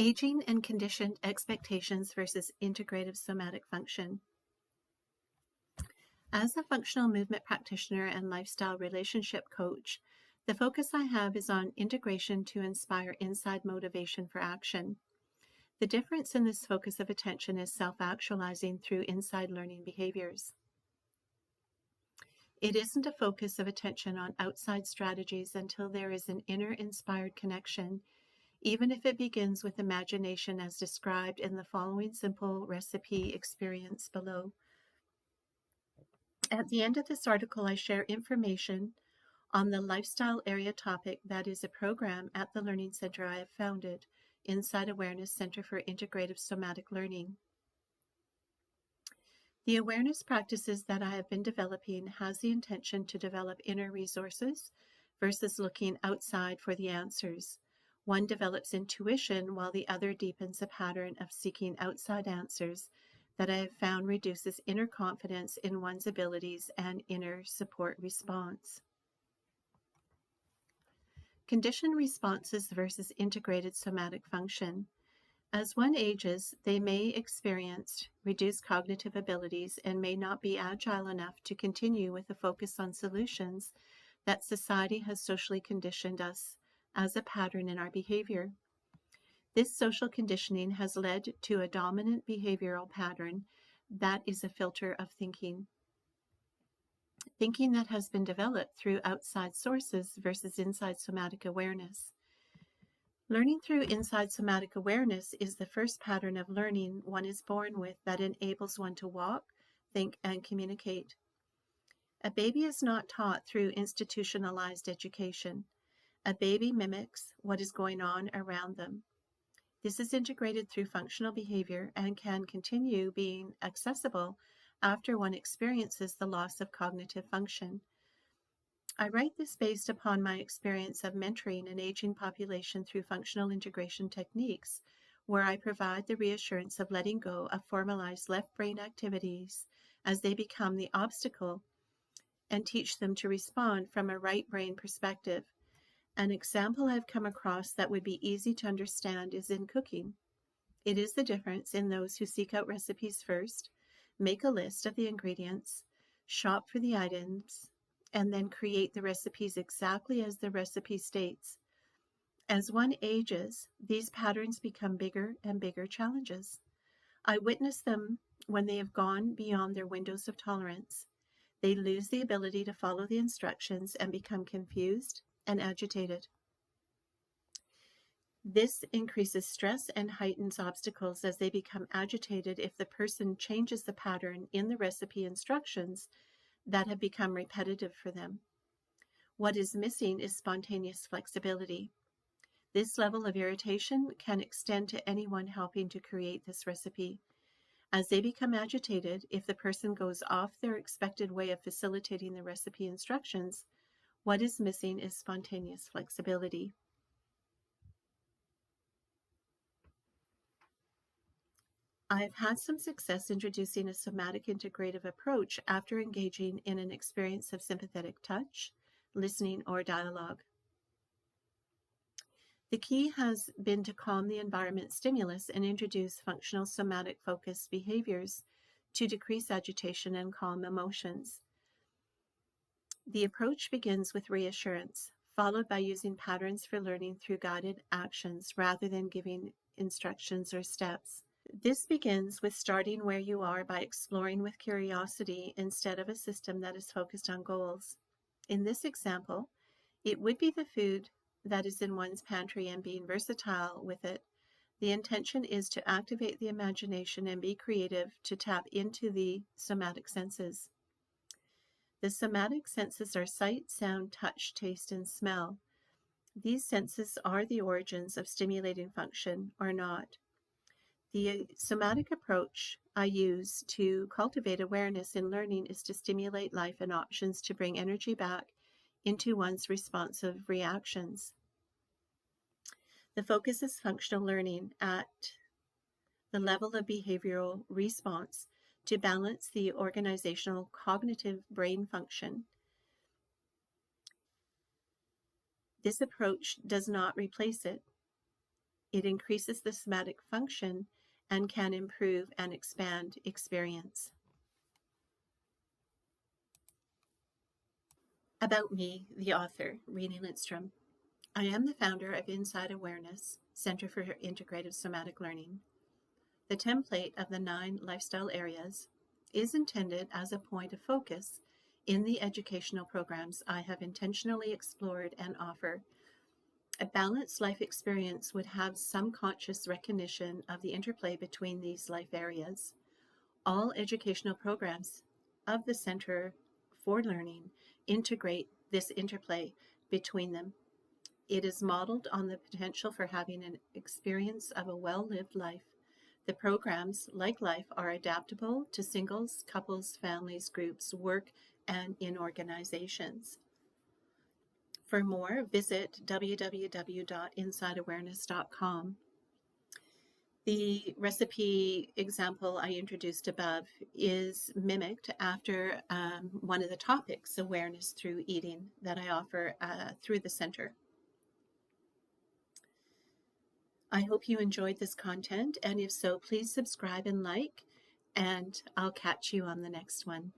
Aging and conditioned expectations versus integrative somatic function. As a functional movement practitioner and lifestyle relationship coach, the focus I have is on integration to inspire inside motivation for action. The difference in this focus of attention is self-actualizing through inside learning behaviors. It isn't a focus of attention on outside strategies until there is an inner inspired connection, even if it begins with imagination as described in the following simple recipe experience below. At the end of this article, I share information on the lifestyle area topic that is a program at the Learning Center I have founded, Inside Awareness Center for Integrative Somatic Learning. The awareness practices that I have been developing has the intention to develop inner resources versus looking outside for the answers. One develops intuition while the other deepens a pattern of seeking outside answers that I have found reduces inner confidence in one's abilities and inner support response. Conditioned responses versus integrated somatic function. As one ages, they may experience reduced cognitive abilities and may not be agile enough to continue with a focus on solutions that society has socially conditioned us as a pattern in our behavior. This social conditioning has led to a dominant behavioral pattern that is a filter of thinking. Thinking that has been developed through outside sources versus inside somatic awareness. Learning through inside somatic awareness is the first pattern of learning one is born with that enables one to walk, think, and communicate. A baby is not taught through institutionalized education. A baby mimics what is going on around them. This is integrated through functional behavior and can continue being accessible after one experiences the loss of cognitive function. I write this based upon my experience of mentoring an aging population through functional integration techniques, where I provide the reassurance of letting go of formalized left brain activities as they become the obstacle and teach them to respond from a right brain perspective. An example I've come across that would be easy to understand is in cooking. It is the difference in those who seek out recipes first, make a list of the ingredients, shop for the items, and then create the recipes exactly as the recipe states. As one ages, these patterns become bigger and bigger challenges. I witness them when they have gone beyond their windows of tolerance. They lose the ability to follow the instructions and become confused and agitated. This increases stress and heightens obstacles as they become agitated if the person changes the pattern in the recipe instructions that have become repetitive for them. What is missing is spontaneous flexibility. This level of irritation can extend to anyone helping to create this recipe. As they become agitated, if the person goes off their expected way of facilitating the recipe instructions, what is missing is spontaneous flexibility. I've had some success introducing a somatic integrative approach after engaging in an experience of sympathetic touch, listening, or dialogue. The key has been to calm the environment stimulus and introduce functional somatic focused behaviors to decrease agitation and calm emotions. The approach begins with reassurance, followed by using patterns for learning through guided actions rather than giving instructions or steps. This begins with starting where you are by exploring with curiosity instead of a system that is focused on goals. In this example, it would be the food that is in one's pantry and being versatile with it. The intention is to activate the imagination and be creative to tap into the somatic senses. The somatic senses are sight, sound, touch, taste, and smell. These senses are the origins of stimulating function or not. The somatic approach I use to cultivate awareness in learning is to stimulate life and options to bring energy back into one's responsive reactions. The focus is functional learning at the level of behavioral response to balance the organizational cognitive brain function. This approach does not replace it. It increases the somatic function and can improve and expand experience. About me, the author, Renee Lindstrom. I am the founder of Inside Awareness, Center for Integrative Somatic Learning. The template of the 9 lifestyle areas is intended as a point of focus in the educational programs I have intentionally explored and offer. A balanced life experience would have some conscious recognition of the interplay between these life areas. All educational programs of the Center for Learning integrate this interplay between them. It is modeled on the potential for having an experience of a well-lived life. The programs, like life, are adaptable to singles, couples, families, groups, work, and in organizations. For more, visit www.insideawareness.com. The recipe example I introduced above is mimicked after one of the topics, awareness through eating, that I offer through the center. I hope you enjoyed this content, and if so, please subscribe and like, and I'll catch you on the next one.